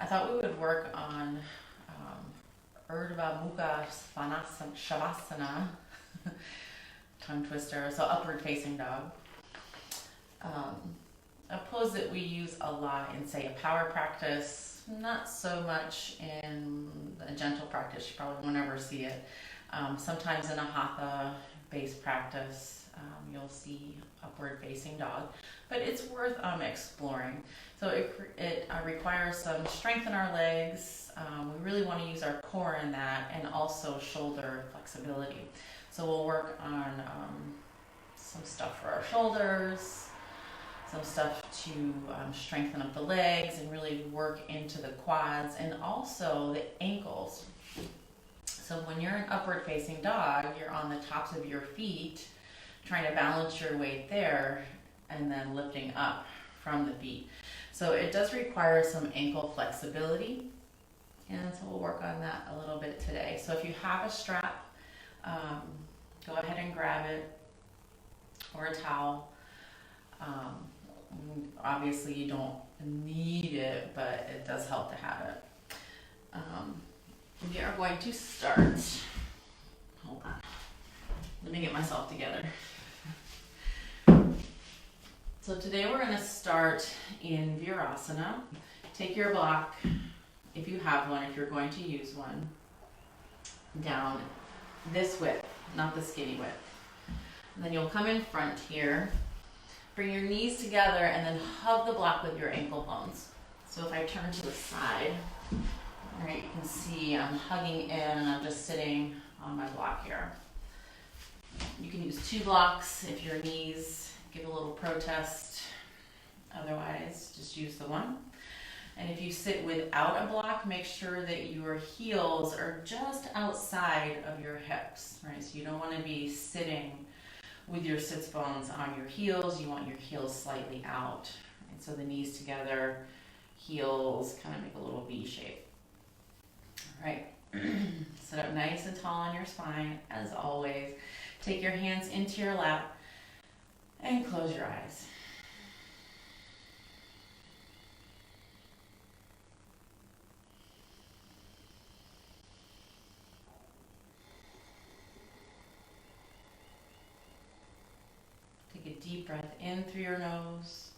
I thought we would work on Urdhva Mukha Shavasana, tongue twister, so upward facing dog. Um, a pose that we use a lot in, say, a power practice, not so much in a gentle practice, you probably won't ever see it. Sometimes in a hatha based practice, you'll see upward facing dog, but it's worth exploring. So it requires some strength in our legs. We really want to use our core in that, and also shoulder flexibility. So we'll work on some stuff for our shoulders, some stuff to strengthen up the legs and really work into the quads and also the ankles. So when you're an upward facing dog, you're on the tops of your feet, trying to balance your weight there and then lifting up from the feet. So it does require some ankle flexibility, and so we'll work on that a little bit today. So if you have a strap, um, go ahead and grab it, or a towel. Um, Obviously you don't need it, but it does help to have it. We are going to start. Hold on. Let me get myself together. So today we're going to start in Virasana. Take your block, if you have one, if you're going to use one, down this width, not the skinny width. And then you'll come in front here. Bring your knees together and then hug the block with your ankle bones. So if I turn to the side, all right, you can see I'm hugging in and I'm just sitting on my block here. You can use 2 blocks if your knees give a little protest. Otherwise, just use the one. And if you sit without a block, make sure that your heels are just outside of your hips, right? So you don't want to be sitting with your sits bones on your heels. You want your heels slightly out. Right? So the knees together, heels kind of make a little V shape. All right. Sit up nice and tall on your spine, as always. Take your hands into your lap and close your eyes. Take a deep breath in through your nose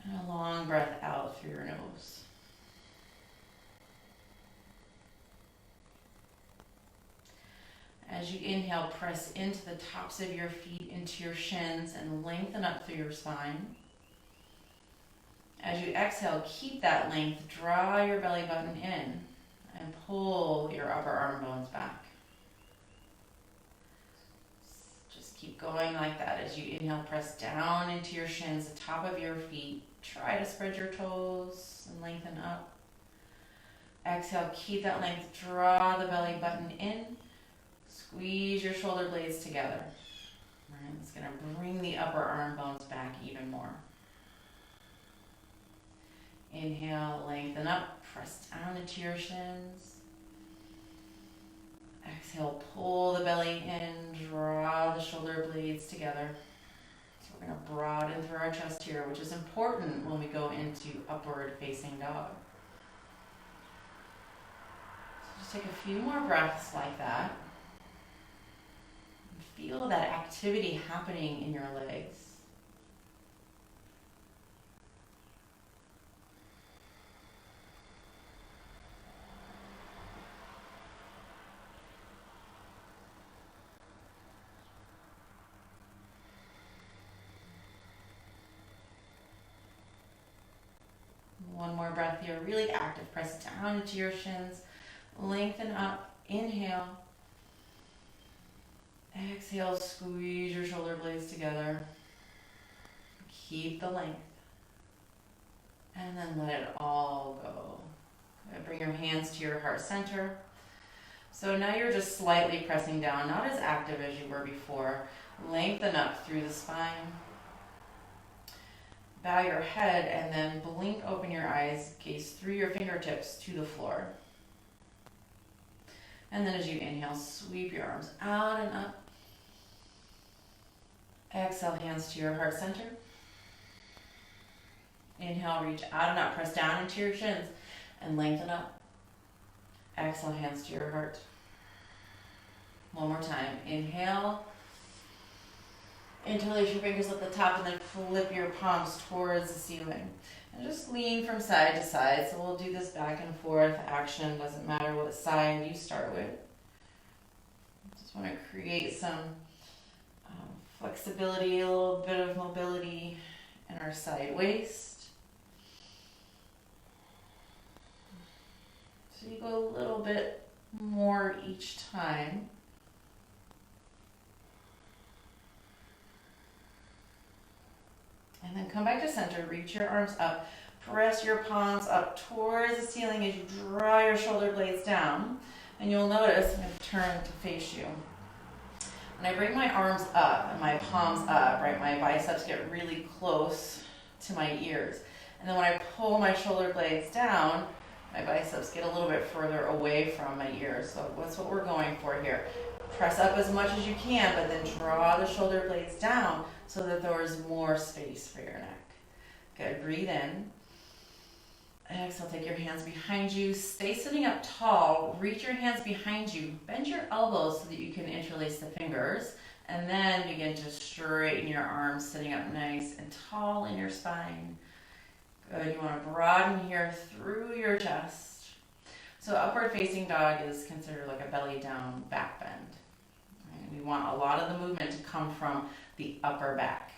and a long breath out through your nose. As you inhale, press into the tops of your feet, into your shins, and lengthen up through your spine. As you exhale, keep that length, draw your belly button in, and pull your upper arm bones back. Just keep going like that. As you inhale, press down into your shins, the top of your feet. Try to spread your toes and lengthen up. Exhale, keep that length, draw the belly button in. Squeeze your shoulder blades together. All right, it's going to bring the upper arm bones back even more. Inhale, lengthen up, press down into your shins. Exhale, pull the belly in, draw the shoulder blades together. So we're going to broaden through our chest here, which is important when we go into upward facing dog. So just take a few more breaths like that. Feel that activity happening in your legs. One more breath here, really active. Press down into your shins, lengthen up, inhale. Exhale, squeeze your shoulder blades together. Keep the length. And then let it all go. Good. Bring your hands to your heart center. So now you're just slightly pressing down, not as active as you were before. Lengthen up through the spine. Bow your head and then blink open your eyes, gaze through your fingertips to the floor. And then as you inhale, sweep your arms out and up. Exhale, hands to your heart center. Inhale, reach out and up, press down into your shins and lengthen up. Exhale, hands to your heart. One more time. Inhale. Interlace your fingers at the top and then flip your palms towards the ceiling. And just lean from side to side. So we'll do this back and forth action. Doesn't matter what side you start with. Just want to create some flexibility, a little bit of mobility in our side waist. So you go a little bit more each time. And then come back to center, reach your arms up, press your palms up towards the ceiling as you draw your shoulder blades down. And you'll notice, I'm going to turn to face you. When I bring my arms up and my palms up, right, my biceps get really close to my ears. And then when I pull my shoulder blades down, my biceps get a little bit further away from my ears. So that's what we're going for here. Press up as much as you can, but then draw the shoulder blades down so that there's more space for your neck. Good, breathe in. Exhale, take your hands behind you. Stay sitting up tall. Reach your hands behind you. Bend your elbows so that you can interlace the fingers. And then begin to straighten your arms, sitting up nice and tall in your spine. Good, you want to broaden here through your chest. So upward facing dog is considered like a belly down back bend. Right? We want a lot of the movement to come from the upper back,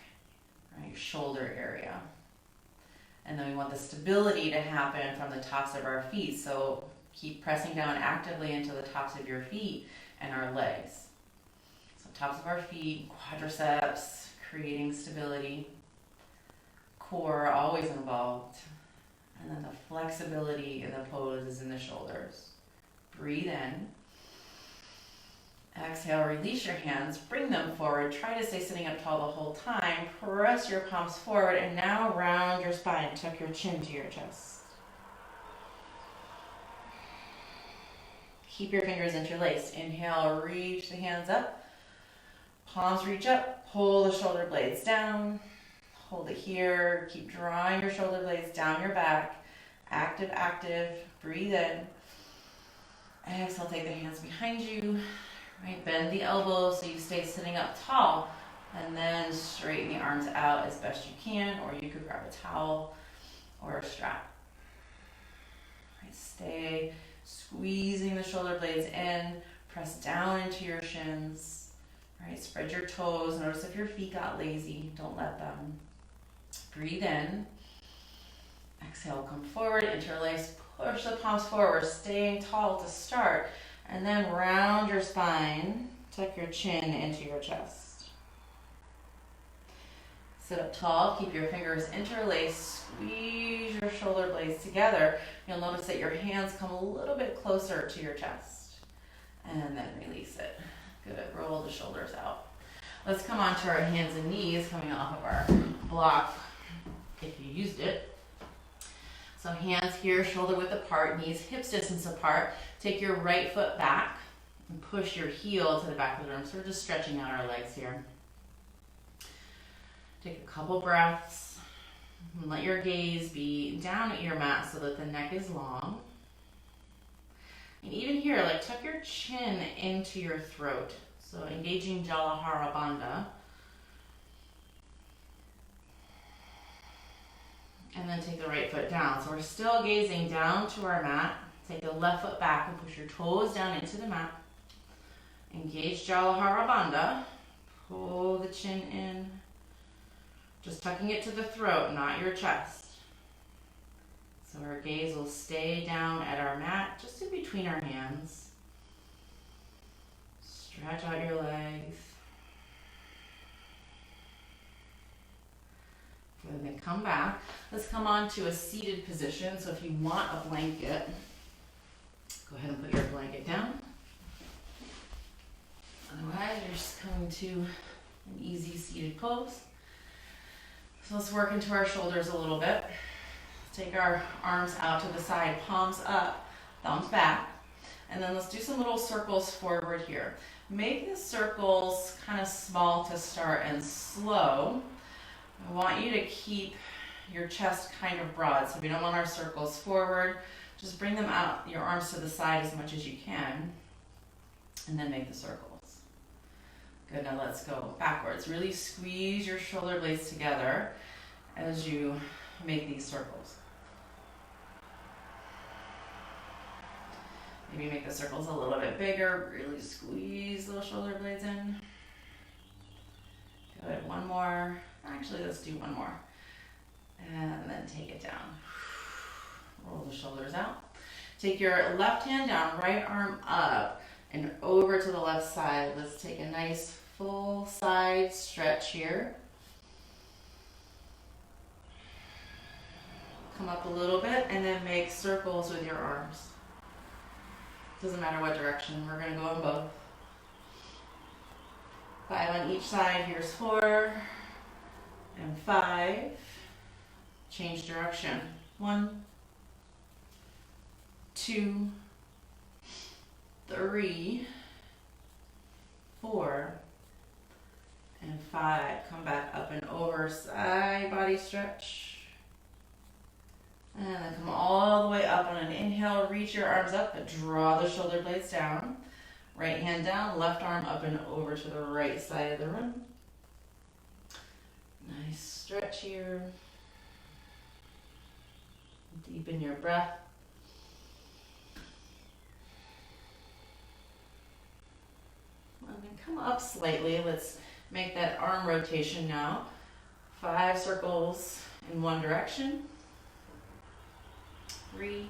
right? Your shoulder area. And then we want the stability to happen from the tops of our feet. So keep pressing down actively into the tops of your feet and our legs. So tops of our feet, quadriceps, creating stability. Core always involved. And then the flexibility in the pose is in the shoulders. Breathe in. Exhale, release your hands, bring them forward. Try to stay sitting up tall the whole time. Press your palms forward and now round your spine. Tuck your chin to your chest. Keep your fingers interlaced. Inhale, reach the hands up. Palms reach up. Pull the shoulder blades down. Hold it here. Keep drawing your shoulder blades down your back. Active, active. Breathe in. Exhale, take the hands behind you. Right, bend the elbows so you stay sitting up tall. And then straighten the arms out as best you can, or you could grab a towel or a strap. Right, stay squeezing the shoulder blades in. Press down into your shins. Right, spread your toes. Notice if your feet got lazy. Don't let them. Breathe in. Exhale, come forward, interlace, push the palms forward, staying tall to start. And then round your spine, tuck your chin into your chest. Sit up tall, keep your fingers interlaced, squeeze your shoulder blades together. You'll notice that your hands come a little bit closer to your chest. And then release it. Good, roll the shoulders out. Let's come on to our hands and knees coming off of our block if you used it. So hands here, shoulder width apart, knees hips distance apart. Take your right foot back and push your heel to the back of the room. So we're just stretching out our legs here. Take a couple breaths and let your gaze be down at your mat so that the neck is long. And even here, like tuck your chin into your throat. So engaging Jalahara Bandha. And then take the right foot down. So we're still gazing down to our mat. Take the left foot back and push your toes down into the mat. Engage Jalahara Bandha. Pull the chin in. Just tucking it to the throat, not your chest. So our gaze will stay down at our mat, just in between our hands. Stretch out your legs. And then come back. Let's come on to a seated position. So if you want a blanket, go ahead and put your blanket down. Otherwise, you're just coming to an easy seated pose. So let's work into our shoulders a little bit. Take our arms out to the side, palms up, thumbs back. And then let's do some little circles forward here. Make the circles kind of small to start and slow. I want you to keep your chest kind of broad. So we don't want our circles forward. Just bring them out, your arms to the side as much as you can, and then make the circles. Good, now let's go backwards. Really squeeze your shoulder blades together as you make these circles. Maybe make the circles a little bit bigger. Really squeeze those shoulder blades in. Good, one more. Actually, let's do one more. And then take it down. Roll the shoulders out. Take your left hand down, right arm up, and over to the left side. Let's take a nice full side stretch here. Come up a little bit, and then make circles with your arms. Doesn't matter what direction, we're gonna go in both. 5 on each side, here's 4, and 5. Change direction. 1, 2, 3, 4, and 5. Come back up and over, side body stretch. And then come all the way up on an inhale, reach your arms up, but draw the shoulder blades down. Right hand down, left arm up and over to the right side of the room. Nice stretch here. Deepen your breath. And then come up slightly. Let's make that arm rotation now. 5 circles in one direction. 3,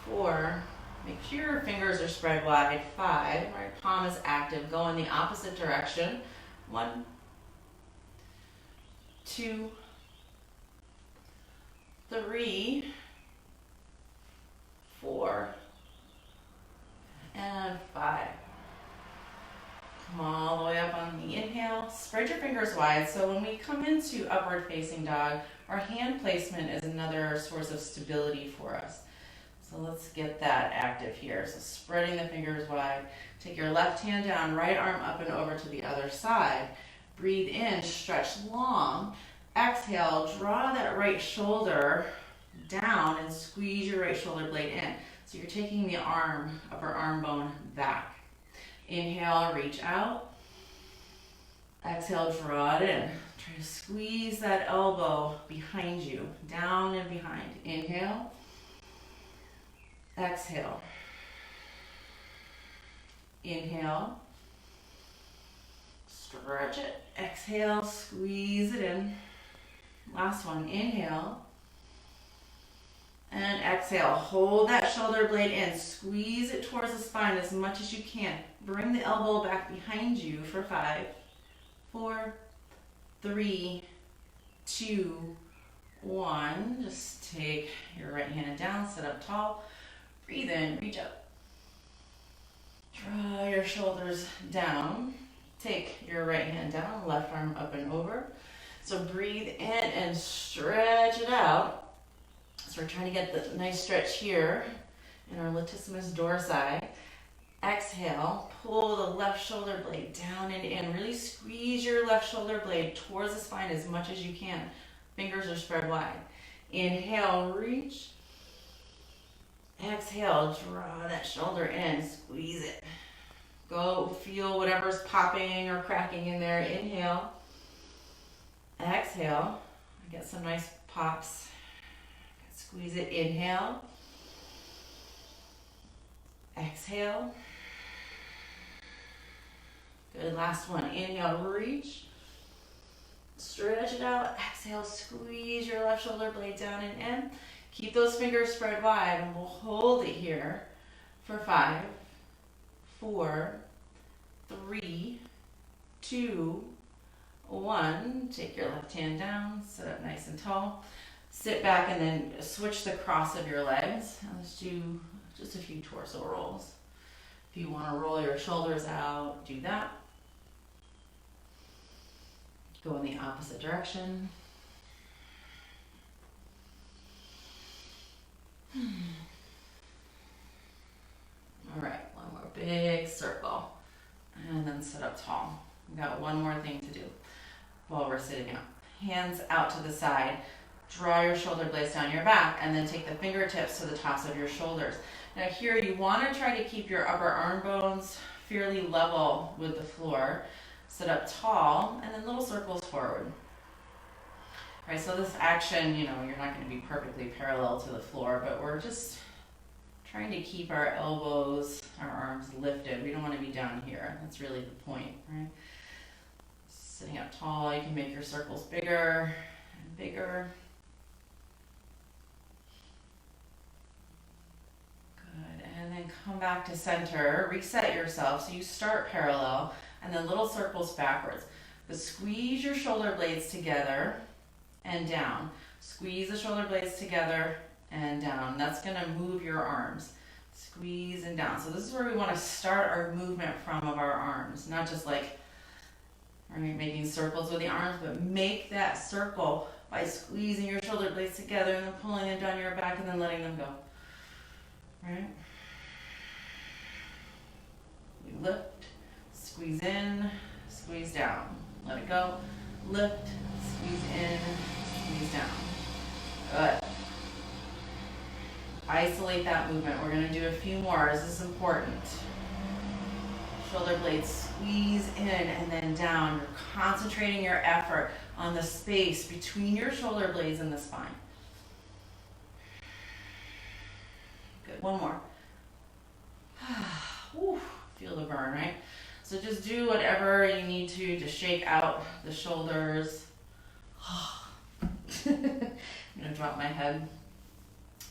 4, make sure your fingers are spread wide. 5, right palm is active. Go in the opposite direction. 1, 2, 3, 4, and 5. Come all the way up on the inhale. Spread your fingers wide. So when we come into upward facing dog, our hand placement is another source of stability for us. So let's get that active here. So spreading the fingers wide. Take your left hand down, right arm up and over to the other side. Breathe in, stretch long. Exhale, draw that right shoulder down and squeeze your right shoulder blade in. So you're taking the arm, upper arm bone back. Inhale, reach out. Exhale, draw it in. Try to squeeze that elbow behind you, down and behind. Inhale. Exhale. Inhale. Stretch it. Exhale, squeeze it in. Last one, inhale. And exhale, hold that shoulder blade in. Squeeze it towards the spine as much as you can. Bring the elbow back behind you for 5, 4, 3, 2, 1. Just take your right hand down, sit up tall. Breathe in, reach up. Draw your shoulders down. Take your right hand down, left arm up and over. So breathe in and stretch it out. So we're trying to get the nice stretch here in our latissimus dorsi. Exhale, pull the left shoulder blade down and in. Really squeeze your left shoulder blade towards the spine as much as you can. Fingers are spread wide. Inhale, reach. Exhale, draw that shoulder in, squeeze it. Go feel whatever's popping or cracking in there. Inhale. Exhale. Get some nice pops. Squeeze it. Inhale. Exhale. Good. Last one. Inhale, reach. Stretch it out. Exhale, squeeze your left shoulder blade down and in. Keep those fingers spread wide and we'll hold it here for 5, 4, 3, 2, 1. Take your left hand down, sit up nice and tall. Sit back and then switch the cross of your legs. And let's do just a few torso rolls. If you want to roll your shoulders out, do that. Go in the opposite direction. All right, one more big circle. And then sit up tall. We've got one more thing to do while we're sitting up. hands out to the side. Draw your shoulder blades down your back, and then take the fingertips to the tops of your shoulders. Now here you want to try to keep your upper arm bones fairly level with the floor. Sit up tall, and then little circles forward. All right, so this action, you know, you're not going to be perfectly parallel to the floor, but we're just trying to keep our elbows, our arms lifted. We don't want to be down here. That's really the point, right? Sitting up tall, you can make your circles bigger and bigger. Good, and then come back to center, reset yourself. So you start parallel, and then little circles backwards. But squeeze your shoulder blades together and down. Squeeze the shoulder blades together and down. That's gonna move your arms. Squeeze and down. So this is where we wanna start our movement from of our arms. Not just like, right, making circles with the arms, but make that circle by squeezing your shoulder blades together and then pulling them down your back and then letting them go. Right? You lift, squeeze in, squeeze down. Let it go. Lift, squeeze in, squeeze down. Good. Isolate that movement. We're going to do a few more. This is important. Shoulder blades squeeze in and then down. You're concentrating your effort on the space between your shoulder blades and the spine. Good. One more. Whew. Feel the burn, right? So just do whatever you need to shake out the shoulders. I'm going to drop my head.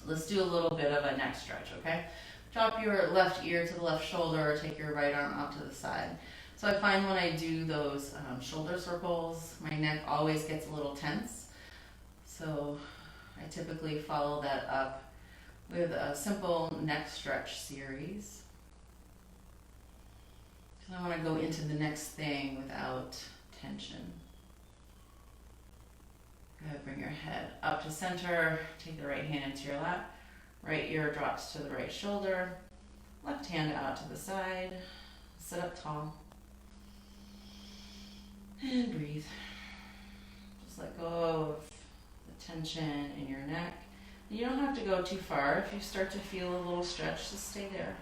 Let's do a little bit of a neck stretch, okay? Drop your left ear to the left shoulder, take your right arm out to the side. So I find when I do those shoulder circles, my neck always gets a little tense. So I typically follow that up with a simple neck stretch series. Because I want to go into the next thing without tension. Go ahead, bring your head up to center, take the right hand into your lap, right ear drops to the right shoulder, left hand out to the side, sit up tall, and breathe. Just let go of the tension in your neck. You don't have to go too far. If you start to feel a little stretch, just stay there.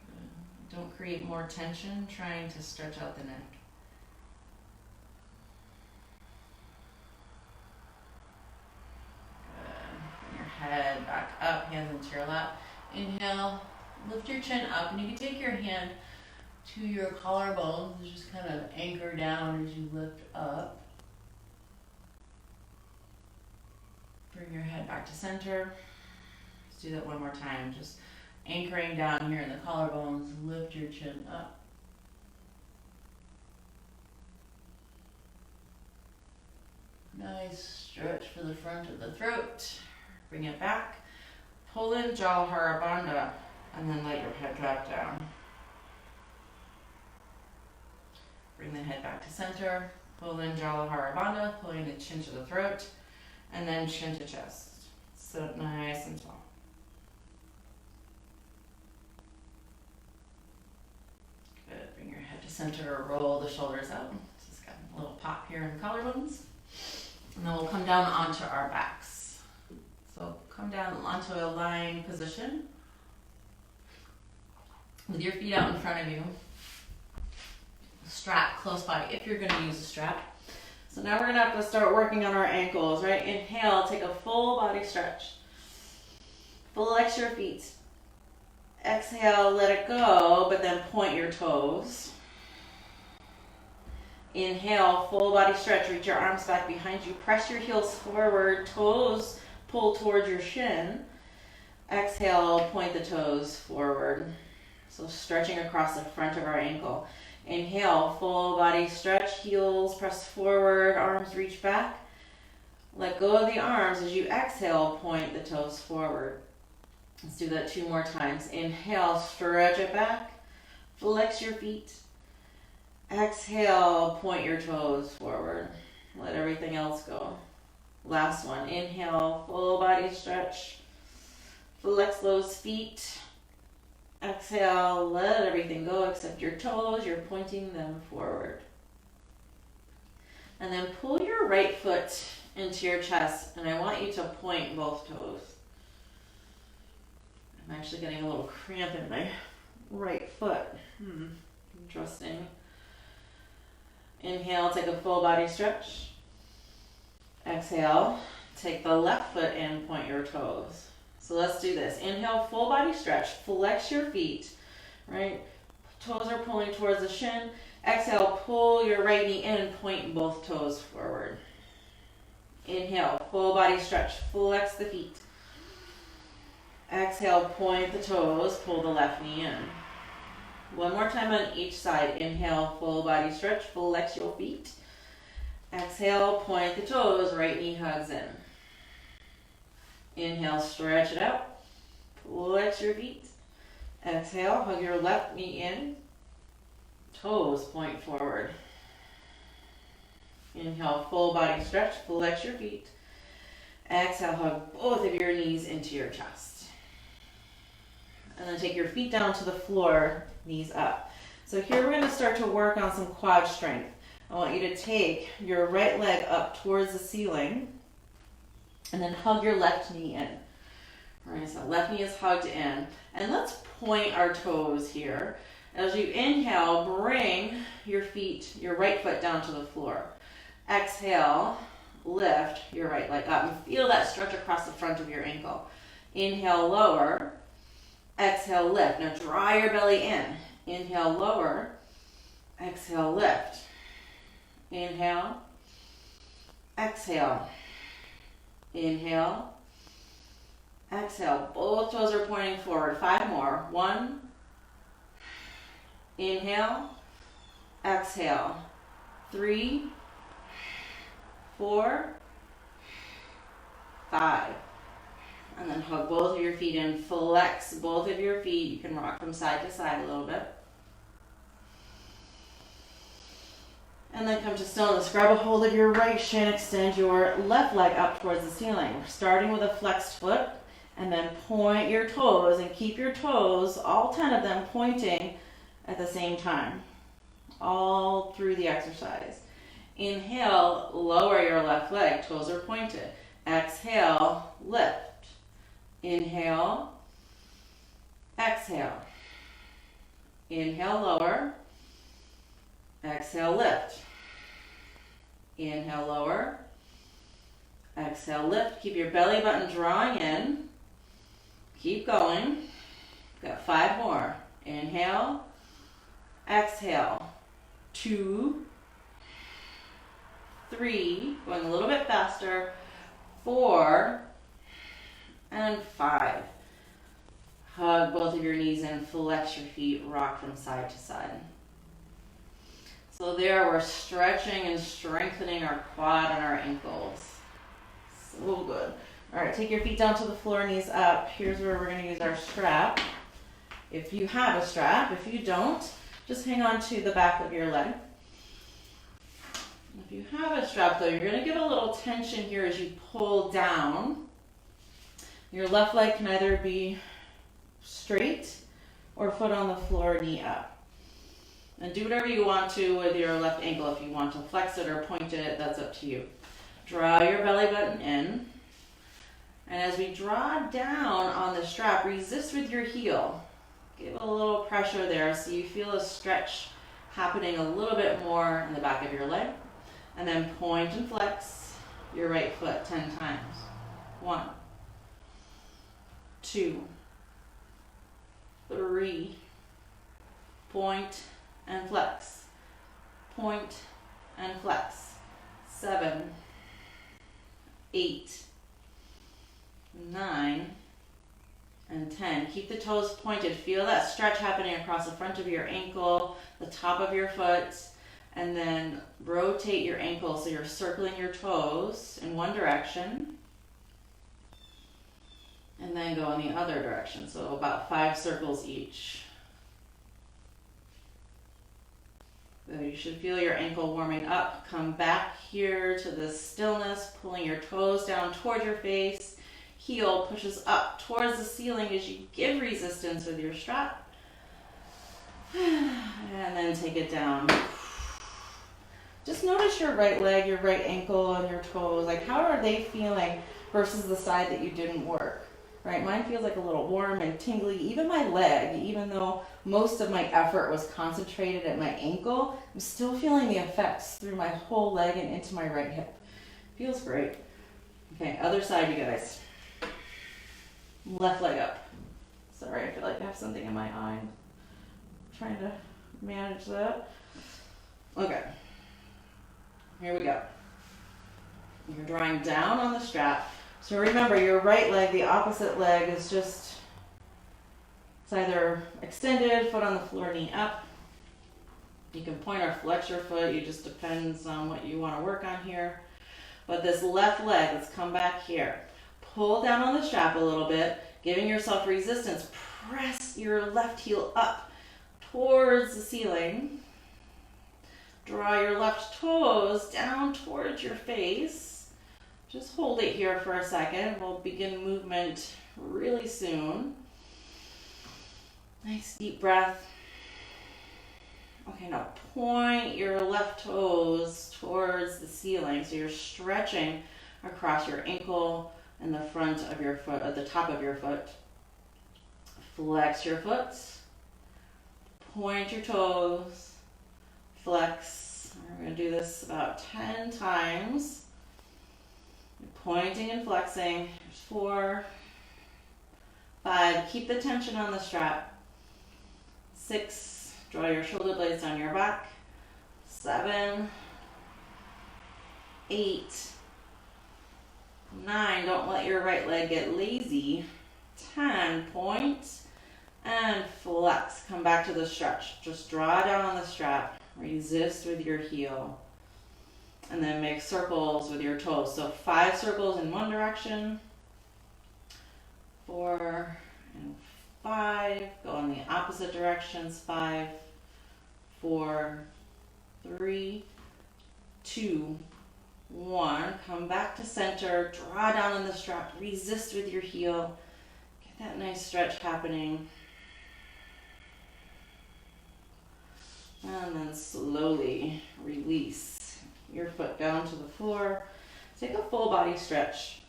Good. Don't create more tension trying to stretch out the neck. Head back up, hands into your lap. Inhale, lift your chin up, and you can take your hand to your collarbones and just kind of anchor down as you lift up. Bring your head back to center. Let's do that one more time. Just anchoring down here in the collarbones, lift your chin up. Nice stretch for the front of the throat. Bring it back, pull in Jala Bandha, and then let your head drop down. Bring the head back to center, pull in Jala Bandha, pulling the chin to the throat, and then chin to chest. Sit up nice and tall. Good, bring your head to center, roll the shoulders out. Just got a little pop here in the collarbones. And then we'll come down onto our backs. So come down onto a lying position with your feet out in front of you. Strap close by if you're going to use a strap. So now we're going to have to start working on our ankles, right? Inhale, take a full body stretch. Flex your feet. Exhale, let it go, but then point your toes. Inhale, full body stretch. Reach your arms back behind you. Press your heels forward, toes pull towards your shin. Exhale, point the toes forward. So stretching across the front of our ankle. Inhale, full body stretch, heels press forward, arms reach back. Let go of the arms as you exhale, point the toes forward. Let's do that 2 more times. Inhale, stretch it back, flex your feet. Exhale, point your toes forward. Let everything else go. Last one. Inhale, full body stretch. Flex those feet. Exhale, let everything go except your toes. You're pointing them forward. And then pull your right foot into your chest, and I want you to point both toes. I'm actually getting a little cramp in my right foot. Interesting. Inhale, take a full body stretch. Exhale, take the left foot and point your toes. So let's do this. Inhale, full body stretch. Flex your feet, right? Toes are pulling towards the shin. Exhale, pull your right knee in and point both toes forward. Inhale, full body stretch. Flex the feet. Exhale, point the toes. Pull the left knee in. One more time on each side. Inhale, full body stretch. Flex your feet. Exhale, point the toes. Right knee hugs in. Inhale, stretch it out. Flex your feet. Exhale, hug your left knee in. Toes point forward. Inhale, full body stretch, flex your feet. Exhale, hug both of your knees into your chest. And then take your feet down to the floor, knees up. So here we're going to start to work on some quad strength. I want you to take your right leg up towards the ceiling and then hug your left knee in. All right, so left knee is hugged in. And let's point our toes here. As you inhale, bring your feet, your right foot down to the floor. Exhale, lift your right leg up and feel that stretch across the front of your ankle. Inhale, lower. Exhale, lift. Now draw your belly in. Inhale, lower. Exhale, lift. Inhale. Exhale. Inhale. Exhale. Both toes are pointing forward. 5 more. 1. Inhale. Exhale. 3. 4. 5. And then hug both of your feet in. Flex both of your feet. You can rock from side to side a little bit. And then come to stillness. Grab a hold of your right shin. Extend your left leg up towards the ceiling. We're starting with a flexed foot. And then point your toes and keep your toes, all 10 of them, pointing at the same time. All through the exercise. Inhale, lower your left leg. Toes are pointed. Exhale, lift. Inhale. Exhale. Inhale, lower. Exhale, lift. Inhale, lower. Exhale, lift. Keep your belly button drawing in. Keep going. Got 5 more. Inhale. Exhale. 2. 3. Going a little bit faster. 4. And 5. Hug both of your knees in. Flex your feet. Rock from side to side. So there we're stretching and strengthening our quad and our ankles. So good. All right, take your feet down to the floor, knees up. Here's where we're going to use our strap. If you have a strap, if you don't, just hang on to the back of your leg. If you have a strap though, you're going to get a little tension here as you pull down. Your left leg can either be straight or foot on the floor, knee up. And do whatever you want to with your left ankle. If you want to flex it or point it, that's up to you. Draw your belly button in. And as we draw down on the strap, resist with your heel. Give a little pressure there so you feel a stretch happening a little bit more in the back of your leg. And then point and flex your right foot 10 times. 1, 2, 3, point and flex, point and flex. 7, 8, 9, and 10. Keep the toes pointed. Feel that stretch happening across the front of your ankle, the top of your foot, and then rotate your ankle so you're circling your toes in one direction, and then go in the other direction. So about 5 circles each. So you should feel your ankle warming up. Come back here to the stillness, pulling your toes down toward your face. Heel pushes up towards the ceiling as you give resistance with your strap. And then take it down. Just notice your right leg, your right ankle, and your toes. Like, how are they feeling versus the side that you didn't work? Right? Mine feels like a little warm and tingly. Even my leg, even though most of my effort was concentrated at my ankle, I'm still feeling the effects through my whole leg and into my right hip. Feels great. Okay, other side, you guys. Left leg up. Sorry, I feel like I have something in my eye. I'm trying to manage that. Okay. Here we go. You're drawing down on the strap. So remember, your right leg, the opposite leg, is just, it's either extended, foot on the floor, knee up. You can point or flex your foot. It just depends on what you want to work on here. But this left leg, let's come back here. Pull down on the strap a little bit, giving yourself resistance. Press your left heel up towards the ceiling. Draw your left toes down towards your face. Just hold it here for a second. We'll begin movement really soon. Nice deep breath. Okay, now point your left toes towards the ceiling. So you're stretching across your ankle and the front of your foot, at the top of your foot. Flex your foot. Point your toes. Flex. We're going to do this about 10 times. Pointing and flexing. There's 4, 5. Keep the tension on the strap. 6. Draw your shoulder blades down your back. 7, 8, 9. Don't let your right leg get lazy. 10. Point and flex. Come back to the stretch. Just draw down on the strap. Resist with your heel. And then make circles with your toes. So 5 circles in one direction. 4 and 5. Go in the opposite directions. 5, 4, 3, 2, 1. Come back to center. Draw down on the strap. Resist with your heel. Get that nice stretch happening. And then slowly release your foot down to the floor. Take a full body stretch.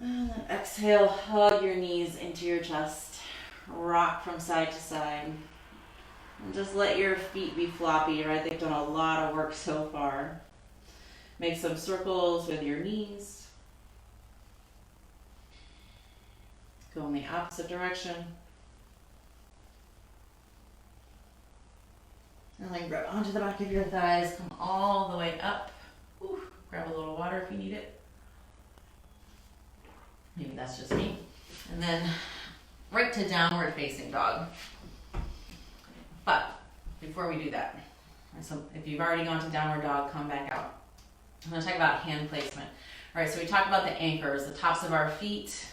And then exhale, hug your knees into your chest. Rock from side to side. And just let your feet be floppy, right? They've done a lot of work so far. Make some circles with your knees. Go in the opposite direction. And then grab onto the back of your thighs, come all the way up. Ooh, grab a little water if you need it. Maybe that's just me. And then right to downward facing dog. But before we do that, so if you've already gone to downward dog, come back out. I'm going to talk about hand placement. All right, so we talked about the anchors, the tops of our feet.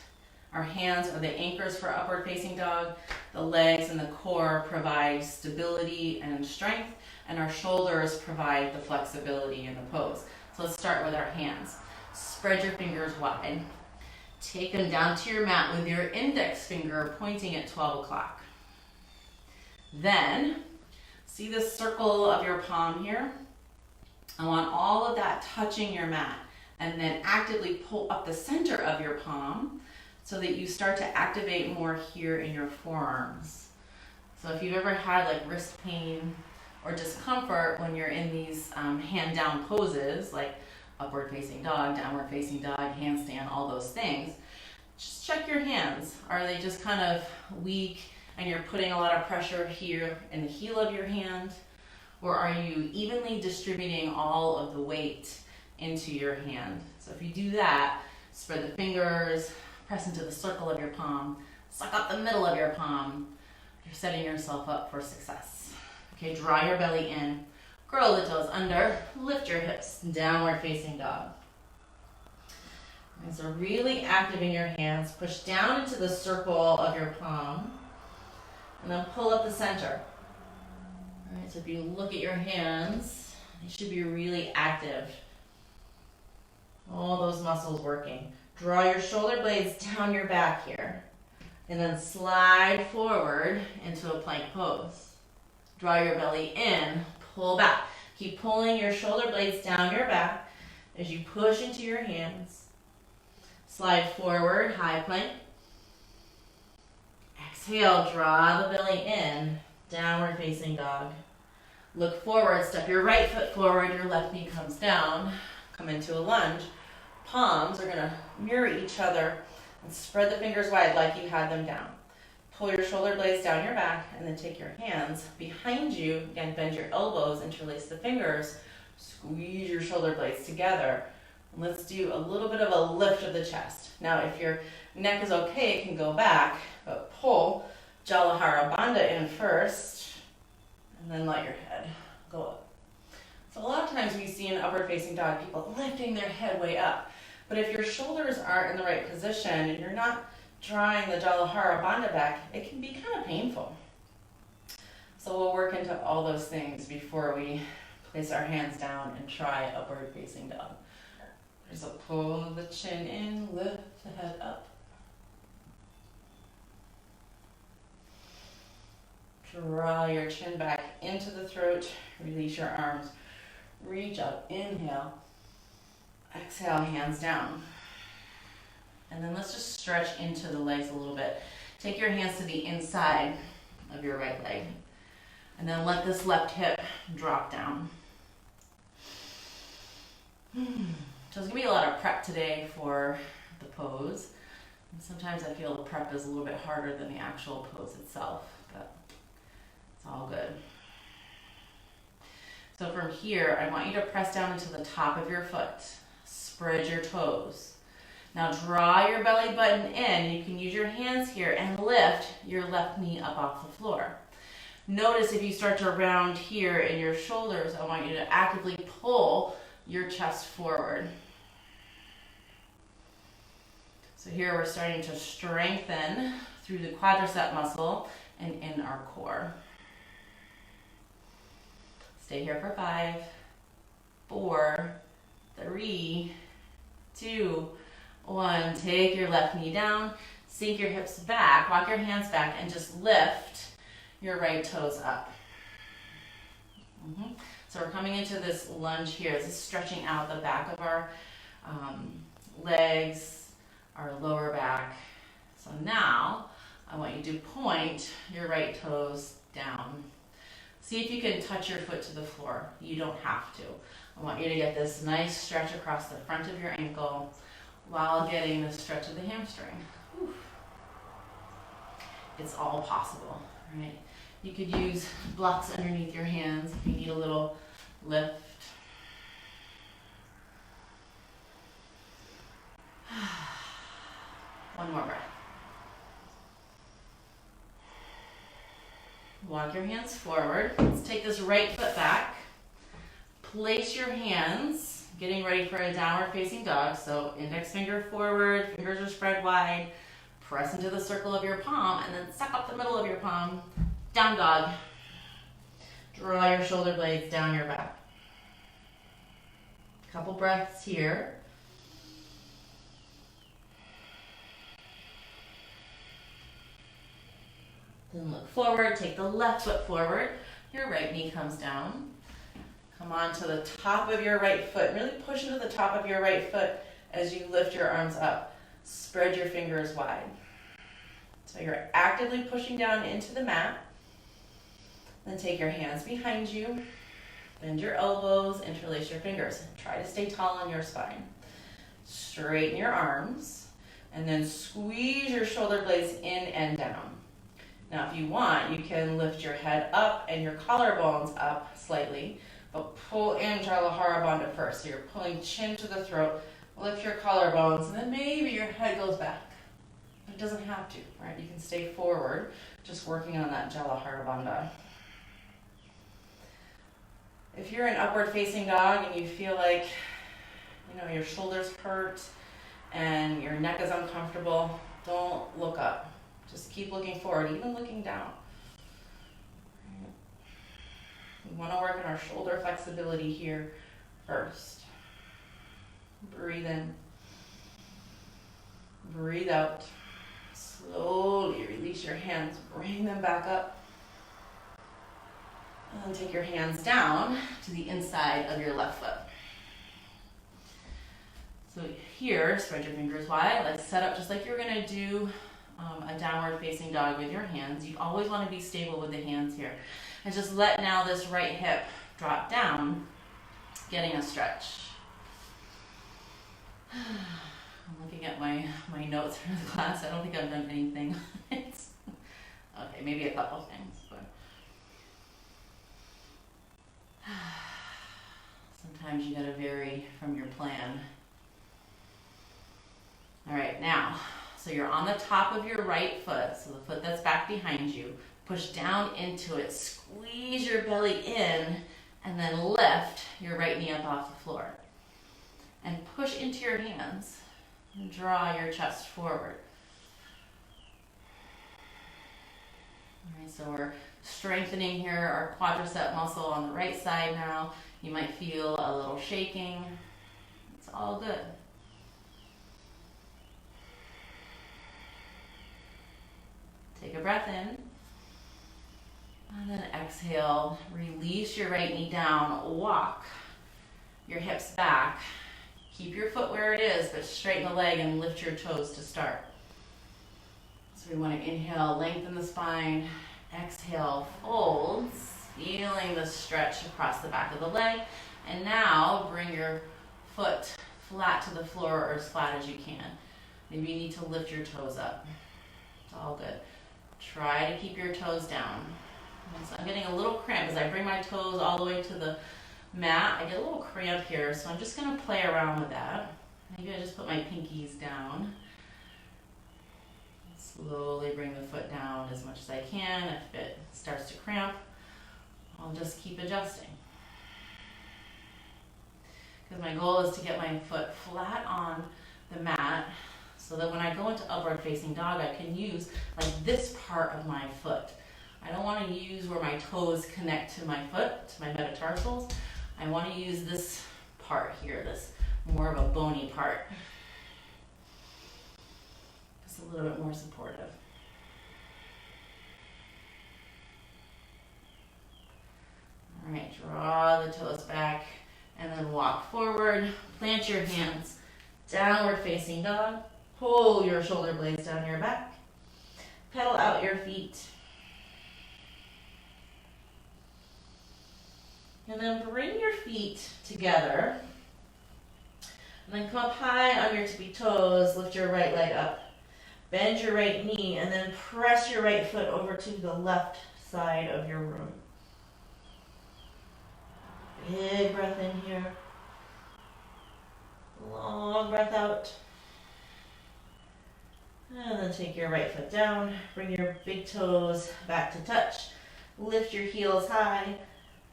Our hands are the anchors for upward facing dog. The legs and the core provide stability and strength, and our shoulders provide the flexibility in the pose. So let's start with our hands. Spread your fingers wide. Take them down to your mat with your index finger pointing at 12 o'clock. Then, see the circle of your palm here? I want all of that touching your mat, and then actively pull up the center of your palm so that you start to activate more here in your forearms. So if you've ever had like wrist pain or discomfort when you're in these hand down poses, like upward facing dog, downward facing dog, handstand, all those things, just check your hands. Are they just kind of weak and you're putting a lot of pressure here in the heel of your hand? Or are you evenly distributing all of the weight into your hand? So if you do that, spread the fingers, press into the circle of your palm, suck up the middle of your palm. You're setting yourself up for success. Okay, draw your belly in, curl the toes under, lift your hips, downward facing dog. And so really activating your hands, push down into the circle of your palm, and then pull up the center. All right, so if you look at your hands, they should be really active. All those muscles working. Draw your shoulder blades down your back here, and then slide forward into a plank pose. Draw your belly in, pull back. Keep pulling your shoulder blades down your back as you push into your hands. Slide forward, high plank. Exhale, draw the belly in, downward facing dog. Look forward, step your right foot forward, your left knee comes down. Come into a lunge. Palms are gonna mirror each other and spread the fingers wide like you had them down. Pull your shoulder blades down your back and then take your hands behind you. Again, bend your elbows, interlace the fingers, squeeze your shoulder blades together. And let's do a little bit of a lift of the chest. Now, if your neck is okay, it can go back, but pull Jalahara Bandha in first, and then let your head go up. So a lot of times we see in upward facing dog people lifting their head way up. But if your shoulders aren't in the right position and you're not drawing the Jalahara Bandha back, it can be kind of painful. So we'll work into all those things before we place our hands down and try upward facing dog. There's a pull of the chin in, lift the head up. Draw your chin back into the throat, release your arms, reach up, inhale, exhale, hands down. And then let's just stretch into the legs a little bit. Take your hands to the inside of your right leg. And then let this left hip drop down. So there's gonna be a lot of prep today for the pose. And sometimes I feel the prep is a little bit harder than the actual pose itself, but it's all good. So from here, I want you to press down into the top of your foot. Spread your toes. Now draw your belly button in. You can use your hands here and lift your left knee up off the floor. Notice if you start to round here in your shoulders, I want you to actively pull your chest forward. So here we're starting to strengthen through the quadricep muscle and in our core. Stay here for 5, 4, 3, 2, 1. Take your left knee down, sink your hips back, walk your hands back, and just lift your right toes up. So we're coming into this lunge here. This is stretching out the back of our legs, our lower back. So now I want you to point your right toes down. See if you can touch your foot to the floor. You don't have to. I want you to get this nice stretch across the front of your ankle while getting the stretch of the hamstring. Whew. It's all possible, right? You could use blocks underneath your hands if you need a little lift. One more breath. Walk your hands forward. Let's take this right foot back. Place your hands, getting ready for a downward facing dog. So index finger forward, fingers are spread wide. Press into the circle of your palm and then suck up the middle of your palm. Down dog. Draw your shoulder blades down your back. Couple breaths here. Then look forward, take the left foot forward. Your right knee comes down. Come on to the top of your right foot. Really push into the top of your right foot as you lift your arms up. Spread your fingers wide. So you're actively pushing down into the mat. Then take your hands behind you. Bend your elbows, interlace your fingers. Try to stay tall on your spine. Straighten your arms. And then squeeze your shoulder blades in and down. Now, if you want, you can lift your head up and your collarbones up slightly, but pull in Jalahara Bandha first. So you're pulling chin to the throat, lift your collarbones, and then maybe your head goes back. But it doesn't have to, right? You can stay forward, just working on that Jalahara Bandha. If you're an upward facing dog and you feel like, your shoulders hurt and your neck is uncomfortable, don't look up. Just keep looking forward, even looking down. We want to work on our shoulder flexibility here first. Breathe in. Breathe out. Slowly release your hands. Bring them back up. And then take your hands down to the inside of your left foot. So here, spread your fingers wide. Let's set up just like you're gonna do a downward facing dog with your hands. You always wanna be stable with the hands here. And just let now this right hip drop down, getting a stretch. I'm looking at my notes from the class. I don't think I've done anything. Okay, maybe a couple things, but sometimes you gotta vary from your plan. All right, now, so you're on the top of your right foot, so the foot that's back behind you. Push down into it, squeeze your belly in, and then lift your right knee up off the floor. And push into your hands and draw your chest forward. All right, so we're strengthening here our quadricep muscle on the right side now. You might feel a little shaking. It's all good. Take a breath in. And then exhale, release your right knee down, walk your hips back. Keep your foot where it is, but straighten the leg and lift your toes to start. So we want to inhale, lengthen the spine. Exhale, folds, feeling the stretch across the back of the leg. And now bring your foot flat to the floor or as flat as you can. Maybe you need to lift your toes up. It's all good. Try to keep your toes down. So I'm getting a little cramp as I bring my toes all the way to the mat. I get a little cramp here, so I'm just going to play around with that. Maybe I just put my pinkies down. Slowly bring the foot down as much as I can. If it starts to cramp, I'll just keep adjusting. Because my goal is to get my foot flat on the mat so that when I go into upward facing dog, I can use like this part of my foot. I don't want to use where my toes connect to my foot, to my metatarsals. I want to use this part here, this more of a bony part. Just a little bit more supportive. All right, draw the toes back and then walk forward. Plant your hands, downward facing dog. Pull your shoulder blades down your back. Pedal out your feet. And then bring your feet together. And then come up high on your tippy toes. Lift your right leg up. Bend your right knee and then press your right foot over to the left side of your room. Big breath in here. Long breath out. And then take your right foot down. Bring your big toes back to touch. Lift your heels high.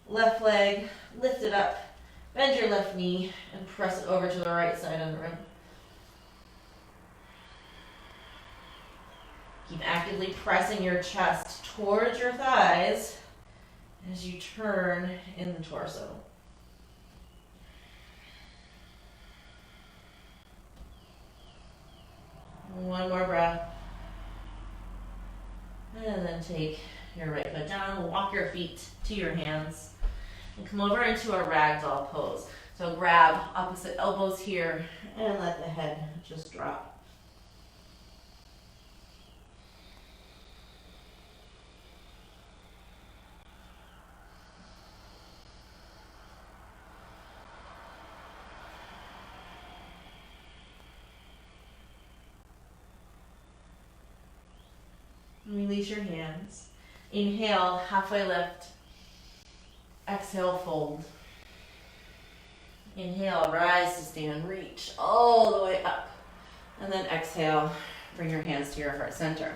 Left leg, lift it up. Bend your left knee and press it over to the right side of the room. Keep actively pressing your chest towards your thighs as you turn in the torso. One more breath. And then take your right foot down, walk your feet to your hands, and come over into a ragdoll pose. So grab opposite elbows here and let the head just drop. Release your hands. Inhale, halfway lift. Exhale, fold. Inhale, rise to stand, reach all the way up. And then exhale, bring your hands to your heart center.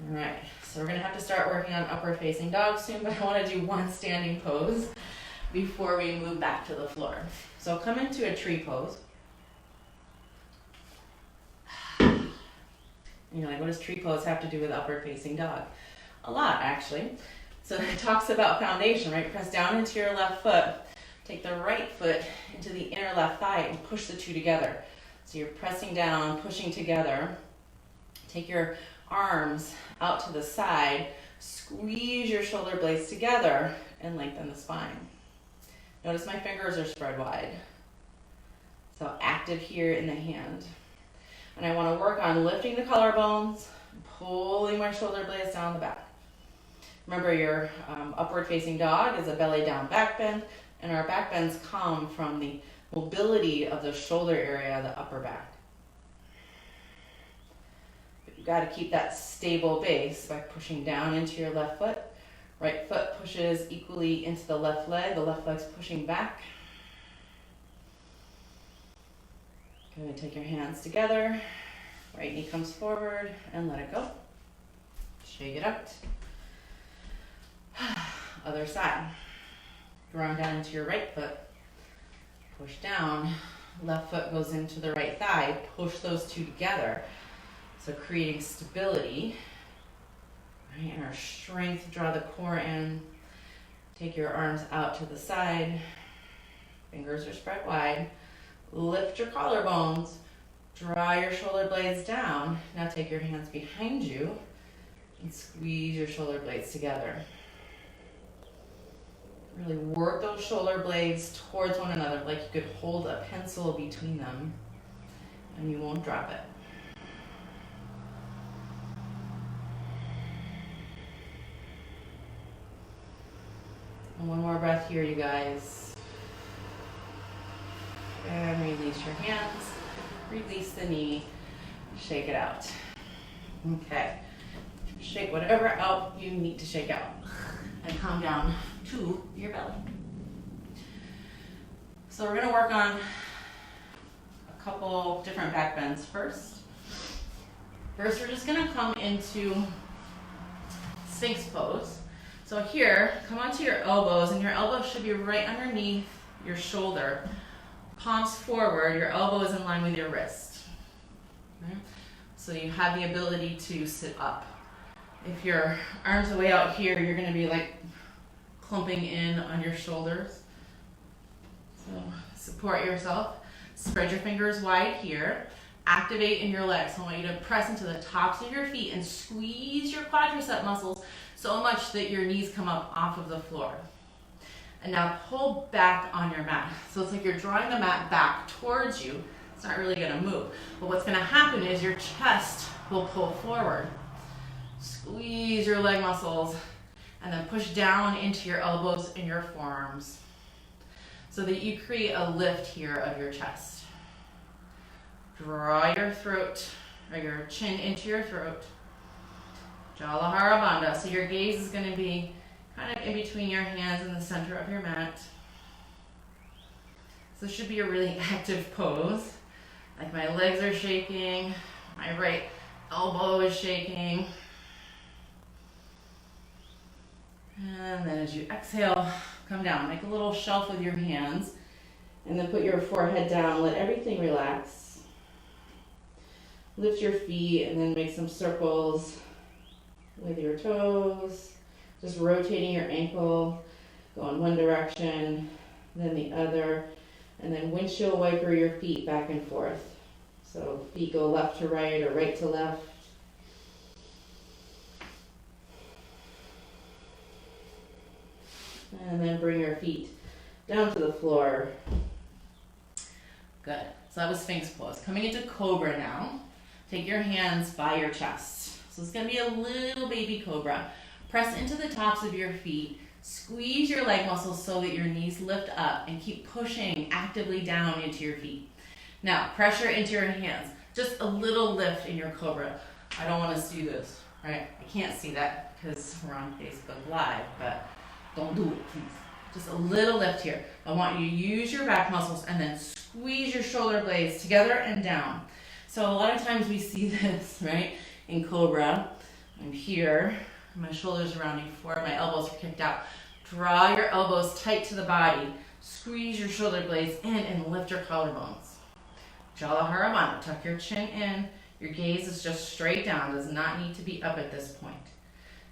All right, so we're gonna have to start working on upward facing dog soon, but I wanna do one standing pose before we move back to the floor. So come into a tree pose. You know, like, what does tree pose have to do with upward facing dog? A lot, actually. So it talks about foundation, right? Press down into your left foot. Take the right foot into the inner left thigh and push the two together. So you're pressing down, pushing together. Take your arms out to the side. Squeeze your shoulder blades together and lengthen the spine. Notice my fingers are spread wide. So active here in the hand. And I want to work on lifting the collarbones, pulling my shoulder blades down the back. Remember, your upward facing dog is a belly down back bend, and our back bends come from the mobility of the shoulder area of the upper back. But you've got to keep that stable base by pushing down into your left foot. Right foot pushes equally into the left leg's pushing back. Good, take your hands together. Right knee comes forward and let it go. Shake it out. Other side. Ground down into your right foot. Push down. Left foot goes into the right thigh. Push those two together. So creating stability. Right, and our strength, draw the core in. Take your arms out to the side. Fingers are spread wide. Lift your collarbones. Draw your shoulder blades down. Now take your hands behind you and squeeze your shoulder blades together. Really work those shoulder blades towards one another like you could hold a pencil between them and you won't drop it. And one more breath here, you guys. And release your hands. Release the knee. Shake it out. Okay. Shake whatever out you need to shake out. And come down to your belly. So we're going to work on a couple different back bends first. First, we're just going to come into Sphinx pose. So here, come onto your elbows, and your elbows should be right underneath your shoulder. Palms forward, your elbow is in line with your wrist. Okay? So you have the ability to sit up. If your arms are way out here, you're going to be like clumping in on your shoulders. So support yourself. Spread your fingers wide here. Activate in your legs. So I want you to press into the tops of your feet and squeeze your quadricep muscles so much that your knees come up off of the floor. And now pull back on your mat. So it's like you're drawing the mat back towards you. It's not really going to move. But what's going to happen is your chest will pull forward. Squeeze your leg muscles and then push down into your elbows and your forearms so that you create a lift here of your chest. Draw your throat or your chin into your throat. Jalahara Bandha. So your gaze is going to be kind of in between your hands in the center of your mat. So this should be a really active pose. Like my legs are shaking, my right elbow is shaking. And then as you exhale, come down. Make a little shelf with your hands. And then put your forehead down. Let everything relax. Lift your feet and then make some circles with your toes. Just rotating your ankle. Go in one direction, then the other. And then windshield wiper your feet back and forth. So feet go left to right or right to left. And then bring your feet down to the floor. Good. So that was Sphinx pose. Coming into Cobra now. Take your hands by your chest. So it's going to be a little baby cobra. Press into the tops of your feet. Squeeze your leg muscles so that your knees lift up and keep pushing actively down into your feet. Now, pressure into your hands. Just a little lift in your cobra. I don't want to see this, right? I can't see that because we're on Facebook Live, but don't do it, please. Just a little lift here. I want you to use your back muscles and then squeeze your shoulder blades together and down. So a lot of times we see this, right? In Cobra, I'm here, my shoulders are rounding forward, my elbows are kicked out. Draw your elbows tight to the body. Squeeze your shoulder blades in and lift your collarbones. Jalahara Bandha. Tuck your chin in. Your gaze is just straight down. Does not need to be up at this point.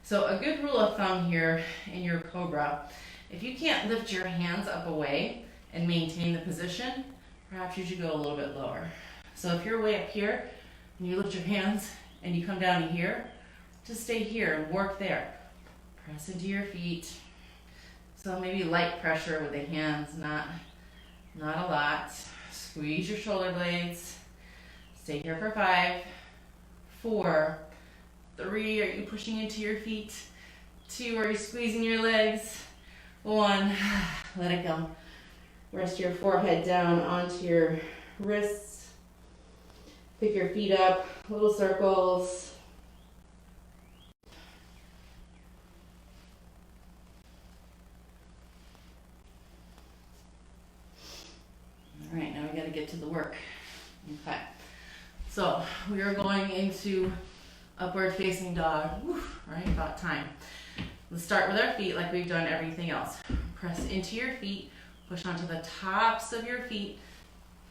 So a good rule of thumb here in your Cobra, if you can't lift your hands up away and maintain the position, perhaps you should go a little bit lower. So if you're way up here and you lift your hands and you come down to here, just stay here and work there. Press into your feet. So maybe light pressure with the hands, not a lot. Squeeze your shoulder blades. Stay here for 5, 4, 3, are you pushing into your feet? 2, are you squeezing your legs? 1, let it go. Rest your forehead down onto your wrists. Pick your feet up, little circles. All right, now we gotta get to the work. Okay, so we are going into upward facing dog. Whew, right, about time. Let's start with our feet like we've done everything else. Press into your feet, push onto the tops of your feet.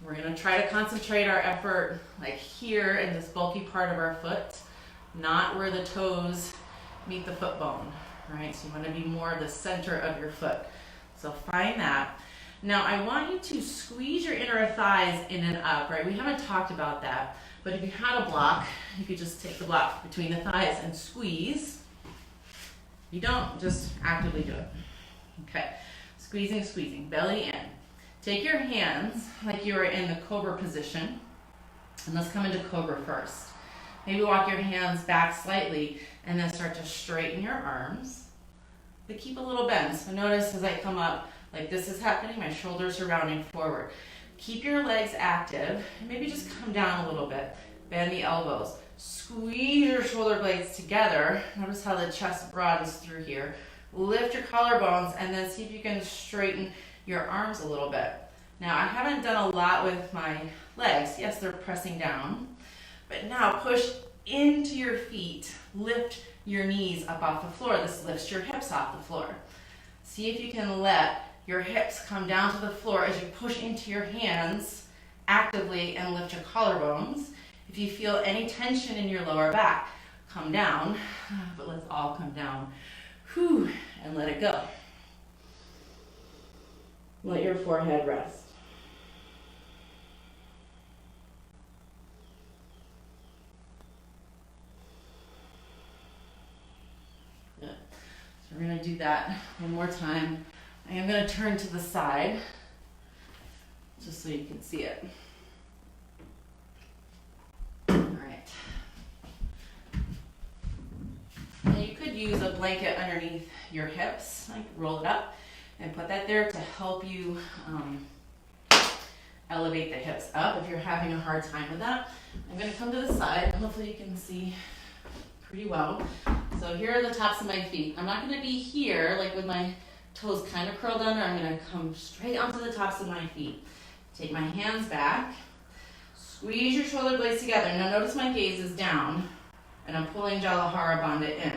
We're gonna try to concentrate our effort like here in this bulky part of our foot, not where the toes meet the foot bone, right? So you wanna be more the center of your foot. So find that. Now I want you to squeeze your inner thighs in and up, right? We haven't talked about that, but if you had a block, you could just take the block between the thighs and squeeze. If you don't, just actively do it. Okay, squeezing, squeezing, belly in. Take your hands like you are in the cobra position, and let's come into cobra first. Maybe walk your hands back slightly and then start to straighten your arms, but keep a little bend. So notice as I come up, like this is happening, my shoulders are rounding forward. Keep your legs active, and maybe just come down a little bit. Bend the elbows. Squeeze your shoulder blades together. Notice how the chest broadens through here. Lift your collarbones, and then see if you can straighten your arms a little bit. Now, I haven't done a lot with my legs. Yes, they're pressing down. But now push into your feet. Lift your knees up off the floor. This lifts your hips off the floor. See if you can let your hips come down to the floor as you push into your hands actively and lift your collarbones. If you feel any tension in your lower back, come down, but let's all come down. Whew, and let it go. Let your forehead rest. Good. So we're going to do that one more time. I am going to turn to the side just so you can see it. All right. Now you could use a blanket underneath your hips, like roll it up and put that there to help you elevate the hips up if you're having a hard time with that. I'm going to come to the side. Hopefully you can see pretty well. So here are the tops of my feet. I'm not going to be here like with my toes kind of curled under. I'm going to come straight onto the tops of my feet. Take my hands back. Squeeze your shoulder blades together. Now notice my gaze is down and I'm pulling Jalahara Bandha in.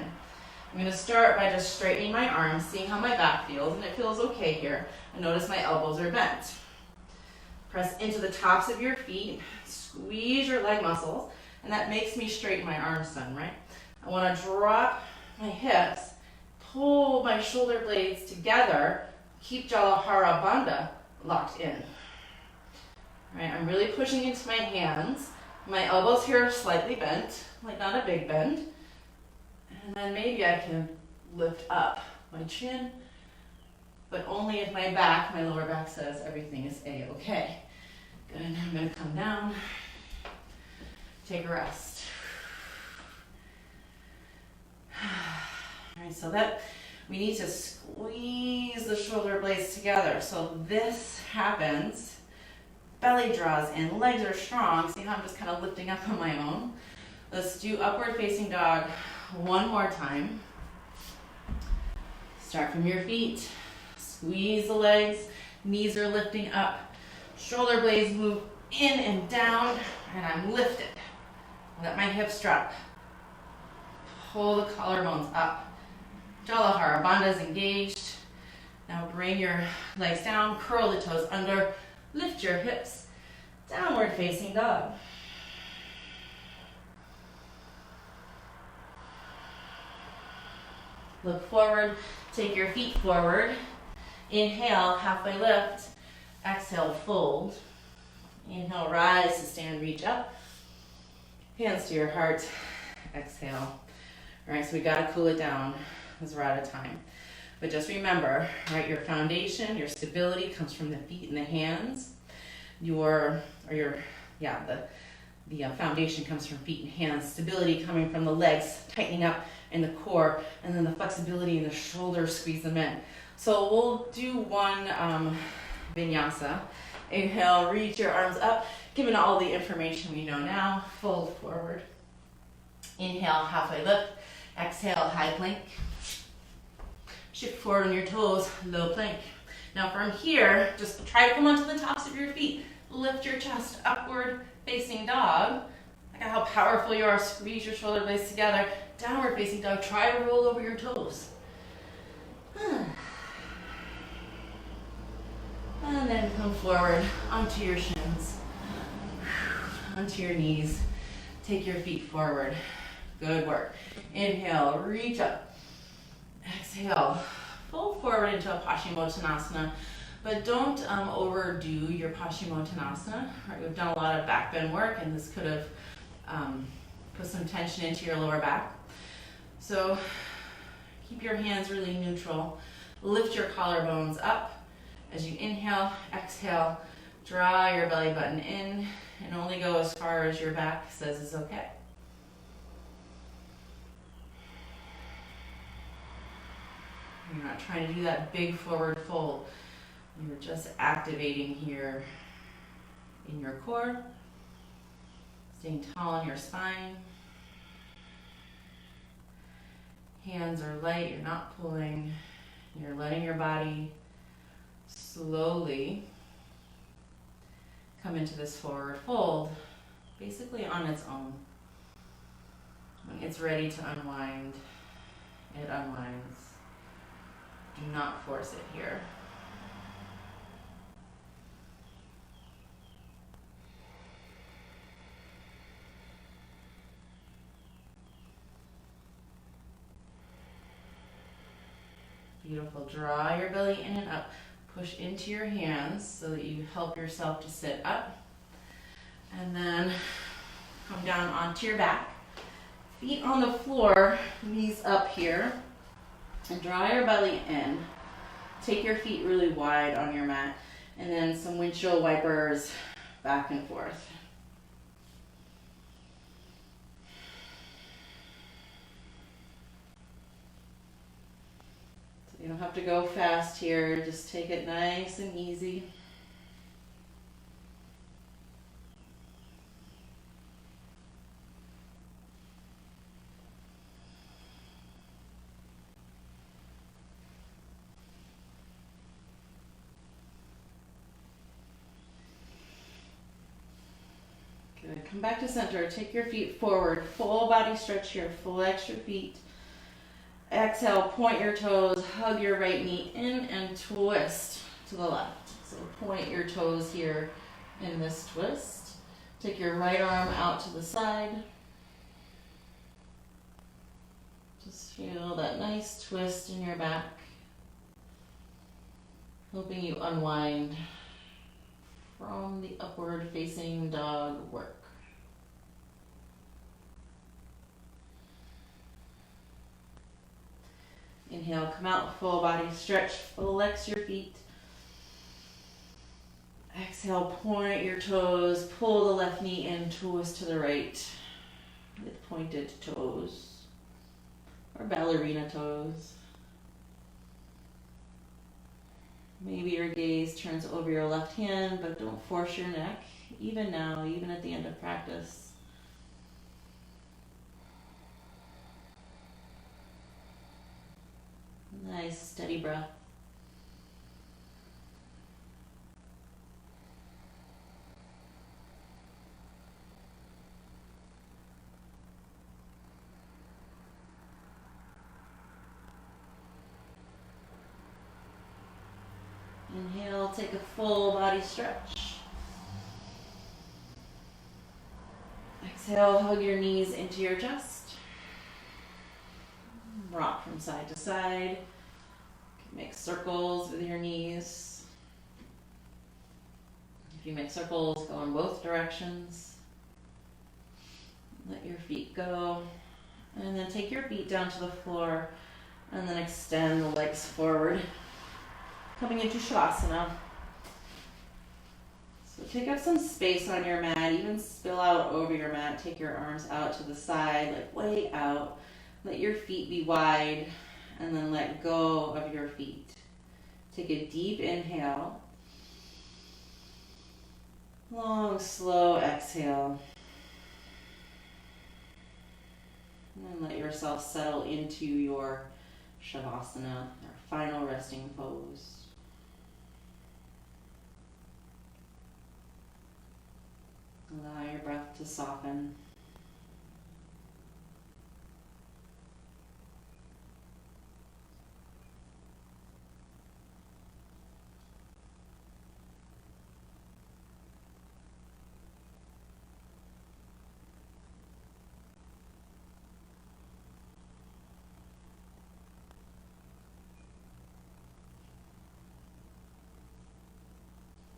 I'm going to start by just straightening my arms, seeing how my back feels, and it feels okay here. And notice my elbows are bent. Press into the tops of your feet, squeeze your leg muscles, and that makes me straighten my arms then, right? I want to drop my hips, pull my shoulder blades together, keep Jalahara Bandha locked in. All right, I'm really pushing into my hands. My elbows here are slightly bent, like not a big bend. And then maybe I can lift up my chin, but only if my back, my lower back says everything is A-okay. Good, I'm gonna come down, take a rest. All right, so that we need to squeeze the shoulder blades together. So this happens, belly draws in, legs are strong. See how I'm just kind of lifting up on my own? Let's do upward facing dog one more time. Start from your feet, squeeze the legs, knees are lifting up, shoulder blades move in and down, and I'm lifted. Let my hips drop. Pull the collarbones up. Jalahara Bandha is engaged. Now bring your legs down, curl the toes under, lift your hips, downward facing dog. Look forward, take your feet forward. Inhale, halfway lift. Exhale, fold. Inhale, rise to stand, reach up. Hands to your heart. Exhale. All right, so we gotta cool it down. because we're out of time. But just remember, right, your foundation, your stability comes from the feet and the hands. The foundation comes from feet and hands. Stability coming from the legs, tightening up in the core, and then the flexibility in the shoulders, squeeze them in. So we'll do one vinyasa. Inhale, reach your arms up, given all the information we know now. Fold forward. Inhale, halfway lift. Exhale, high plank. Shift forward on your toes, low plank. Now from here, just try to come onto the tops of your feet. Lift your chest, upward facing dog. Look at how powerful you are. Squeeze your shoulder blades together. Downward facing dog. Try to roll over your toes. And then come forward onto your shins, onto your knees. Take your feet forward. Good work. Inhale, reach up. Exhale, fold forward into a Paschimottanasana, but don't overdo your Paschimottanasana. Right, we've done a lot of back bend work, and this could have put some tension into your lower back. So keep your hands really neutral. Lift your collarbones up. As you inhale, exhale, draw your belly button in, and only go as far as your back says is okay. You're not trying to do that big forward fold. You're just activating here in your core, staying tall in your spine. Hands are light, you're not pulling. You're letting your body slowly come into this forward fold, basically on its own. When it's ready to unwind, it unwinds. Do not force it here. Beautiful. Draw your belly in and up. Push into your hands so that you help yourself to sit up. And then come down onto your back. Feet on the floor, knees up here. And draw your belly in. Take your feet really wide on your mat. And then some windshield wipers back and forth. You don't have to go fast here, just take it nice and easy. Good, come back to center, take your feet forward, full body stretch here, flex your feet. Exhale, point your toes, hug your right knee in and twist to the left. So point your toes here in this twist. Take your right arm out to the side. Just feel that nice twist in your back. Helping you unwind from the upward facing dog work. Inhale, come out, full body stretch, flex your feet. Exhale, point your toes, pull the left knee in, twist to the right with pointed toes or ballerina toes. Maybe your gaze turns over your left hand, but don't force your neck, even now, even at the end of practice. Nice, steady breath. Inhale, take a full body stretch. Exhale, hug your knees into your chest. Rock from side to side. Make circles with your knees. If you make circles, go in both directions. Let your feet go. And then take your feet down to the floor And then extend the legs forward, coming into Shavasana. So take up some space on your mat, even spill out over your mat. Take your arms out to the side, like way out. Let your feet be wide, and then let go of your feet. Take a deep inhale. Long, slow exhale. And then let yourself settle into your Shavasana, our final resting pose. Allow your breath to soften.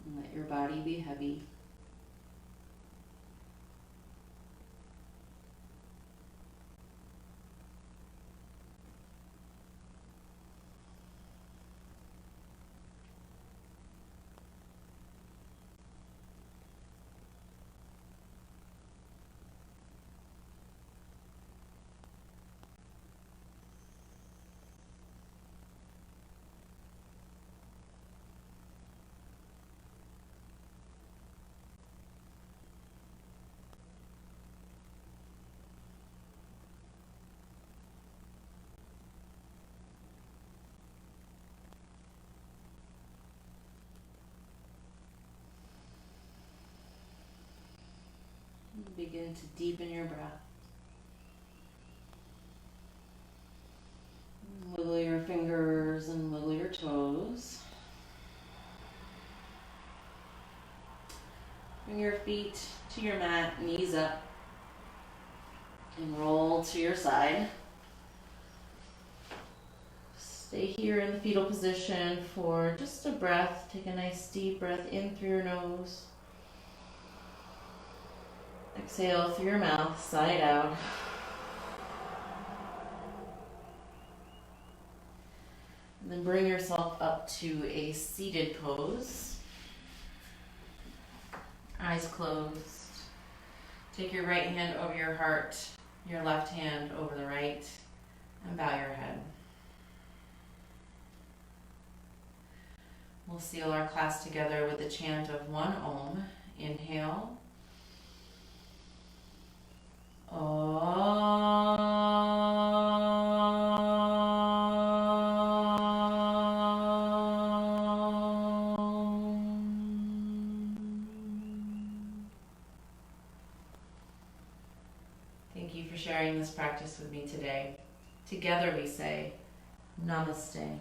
And let your body be heavy. Begin to deepen your breath. Wiggle your fingers and wiggle your toes. Bring your feet to your mat, knees up, and roll to your side. Stay here in the fetal position for just a breath. Take a nice deep breath in through your nose. Exhale through your mouth, side out. And then bring yourself up to a seated pose. Eyes closed. Take your right hand over your heart, your left hand over the right, and bow your head. We'll seal our class together with the chant of one Om. Inhale. Thank you for sharing this practice with me today. Together we say, Namaste.